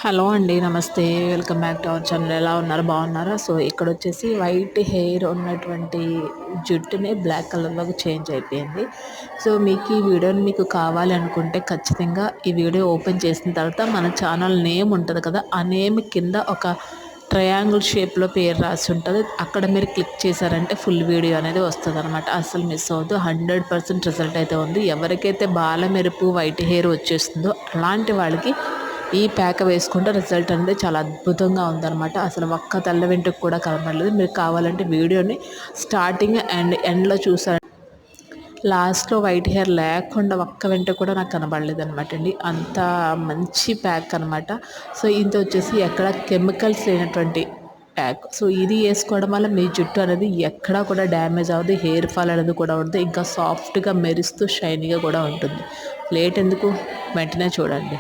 Hello అండి. నమస్తే. Welcome back to our channel. ఎలా ఉన్నారు? బాగున్నారా? సో ఇక్కడొచ్చేసి వైట్ హెయిర్ ఉన్నటువంటి జుట్టుని బ్లాక్ కలర్‌లోకి చేంజ్ అయిపోయింది. సో మీకు ఈ వీడియోని మీకు కావాలి అనుకుంటే ఖచ్చితంగా ఈ వీడియో ఓపెన్ చేసిన తర్వాత మన ఛానల్ నేమ్ ఉంటది కదా! ఆ నేమ్ కింద ఒక ట్రయాంగిల్ షేప్‌లో పేరు రాసి ఉంటది. అక్కడ మీరు క్లిక్ చేశారంటే ఫుల్ వీడియో అనేది వస్తదనమాట. అస్సలు మిస్ అవ్వద్దు. 100% రిజల్ట్ అయితే ఉంది. ఎవరికైతే బాల మెరుపు వైట్ హెయిర్ వచ్చేస్తుందో అలాంటి వాళ్ళకి ఈ ప్యాక్ వేసుకుంటే రిజల్ట్ అనేది చాలా అద్భుతంగా ఉందనమాట. అసలు ఒక్క తెల్ల వెంట్రుక కూడా కనపడలేదు. మీరు కావాలంటే వీడియోని స్టార్టింగ్ అండ్ ఎండ్‌లో చూసారు. లాస్ట్‌లో వైట్ హెయిర్ లేకుండా ఒక్క వెంట్రుక కూడా నాకు కనపడలేదనమాట అండి. అంత మంచి ప్యాక్ అనమాట. సో ఇది వచ్చేసి ఎక్కడ కెమికల్స్ లేనటువంటి ప్యాక్. సో ఇది వేసుకోవడం వల్ల మీ జుట్టు అనేది ఎక్కడా కూడా డ్యామేజ్ అవ్వదు. హెయిర్ ఫాల్ అనేది కూడా ఉండదు. ఇంకా సాఫ్ట్‌గా మెరుస్తూ షైనీగా కూడా ఉంటుంది. లేట్ ఎందుకు? వెంటనే చూడండి.